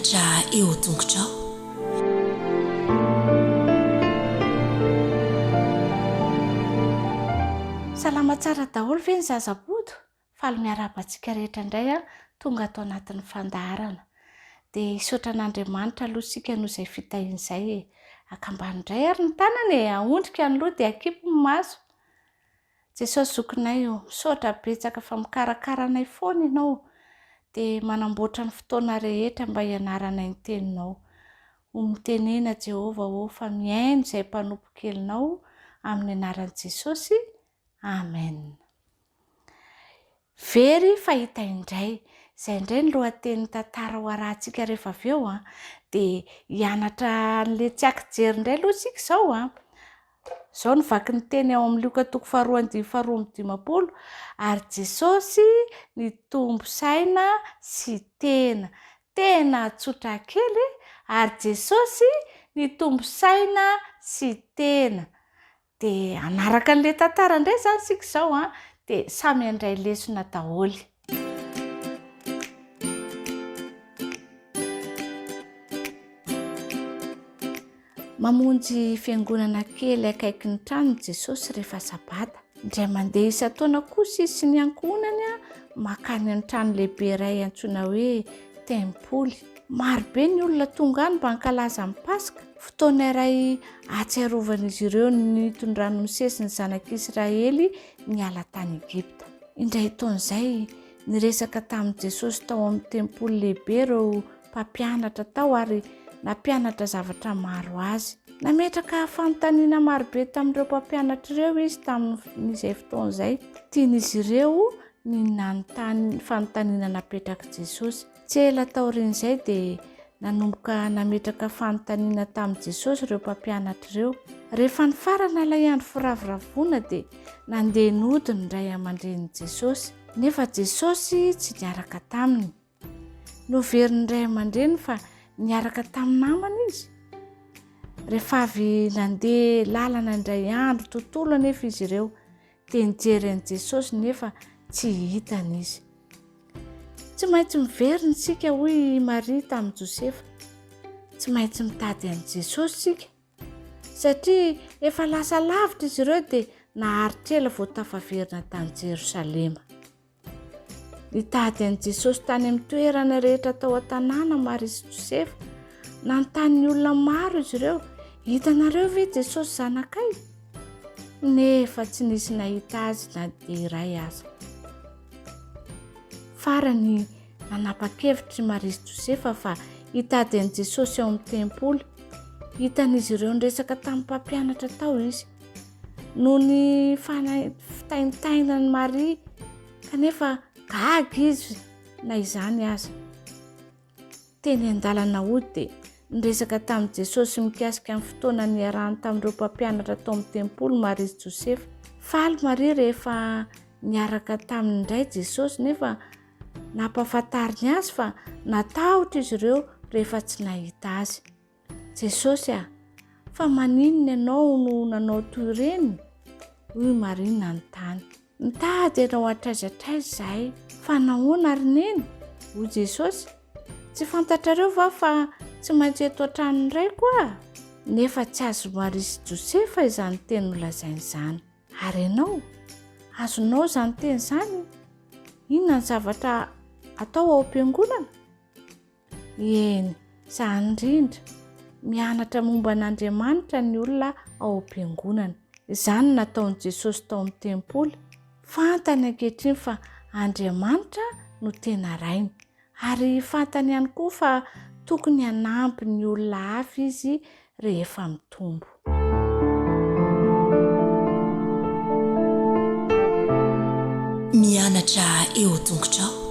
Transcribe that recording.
mianatra eo tongotrao. Salama tsara daholo ve ny Zaza Bodo? Faly miarabantsika rehetra indray tonga atao anatin'ny fandaharana. Dia isotra an'Andriamanitra aloha sika noho izay fitahin'izay akambany indray ary ny tanany ahondrika ny loha dia akipy ny maso. Jesosy zokinay misaotra betsaka fa mikarakara anay foana ianao dia manamboatra ny fotoana rehetra mba hianaranay ny teninao. Ho mitenena Jehovah fa miaino izay mpanompo kelinao amin'ny anaran'i Jesosy. Amen. Very fahita indray. Izay indray ny lohatenin'ny tantara ho arahantsika rehefa avy eo dia hianatra an'ilay tsy ankijery indray aloha isika izao Izao ny vaky ny teny ao amin'ny Luka 4:12-15 ary Jesosy nitombo saina sy tena. Tena tsotra kely ary Jesosy nitombo saina sy tena. Dia anaraka an'ilay tantara indray zany isika izao dia samy handray lesona daholo. Mamonjy fiangonana kely akaiky ny trano Jesosy rehefa sabata. Indray mandeha isan-taona kosa izy sy ny ankohonany makany ny trano lehibe iray antsoina hoe tempoly. Maro be ny olona tonga any mba hankalaza ny Pasika, fotoana iray ahatsiarovan'izy ireo ny tondrano Mosesy ny zanak'Israely niala tany Egipta. Indray taon'izay niresaka tamin'i Jesosy tao amin'ny tempoly lehibe ireo mpampianatra tao ary nampianatra zavatra maro azy. Nametraka fanontaniana maro be tamin'ireo mpampianatra ireo izy tamin'izay fotoan'izay. Tian'izy ireo ny nanontany fanontaniana napetraka Jesosy. Tsy ela taorian'izay dia nanomboka nametraka fanontaniana tamin'i Jesosy ireo mpampianatra ireo. Rehefa ny farana ilay andro firaviravona dia nandeha nody ny ray aman-drenin'i Jesosy. Nefa Jesosy tsy niaraka taminy. Noverin'ny ray aman-dreny fa niaraka tamin'ny namany izy. Rehefa avy nandeha lalana indray andro tontolo anefa izy ireo dia nijery an'i Jesosy nefa tsy hitany izy. Tsy maintsy miverina isika hoy Maria tamin'i Josefa. Tsy maintsy mitady an'i Jesosy isika satria efa lasa lavitra izy ireo dia naharitr'ela vao tafaverina tany Jerosalema. Nitady an'i Jesosy tany amin'ny toerana rehetra tao an-tanàna Maria sy Josefa. Nanontany olona maro izy ireo, hitanareo ve Jesosy zanakay? Nefa tsy nisy nahita azy na dia iray aza. Farany nanapa-kevitry Maria sy Josefa fa hitady an'i Jesosy ao amin'ny tempoly. Hitan'izy ireo niresaka tamin'ny mpampianatra tao izy. Noho ny fitaintainan'i Maria kanefa gaga izy na izany aza. Teny an-dalana ody dia niresaka tamin'i Jesosy mikasika amin'ny fotoana niarahany tamin'ireo mpampianatra tao amin'ny tempoly Maria sy Josefa. Faly Maria rehefa niaraka taminy indray Jesosy nefa nampahafantariny azy fa natahotra izy ireo rehefa tsy nahita azy. Jesosy fa maninona ianao no nanao toy ireny? Hoy Maria nanontany. Nitady ianao atraizatraiza izahay fa nahoana ary neny? Hoy Jesosy. Tsy fantatrareo va fa tsy maintsy eto an-trano iray koa? Nefa tsy azo Maria sy Josefa izany teny nolazainy izany. Ary ianao, azonao izany teny izany? Inona ny zavatra atao ao am-piangonana? Eny, izany indrindra. Mianatra momba an'Andriamanitra ny olona ao am-piangonana. Izany nataon'i Jesosy tao amin'ny tempoly. Fantany ankehitriny fa Andriamanitra no tena rainy. Ary fantany ihany koa fa tokony hanampy ny olona hafa izy rehefa mitombo. Mianatra eo tongotrao.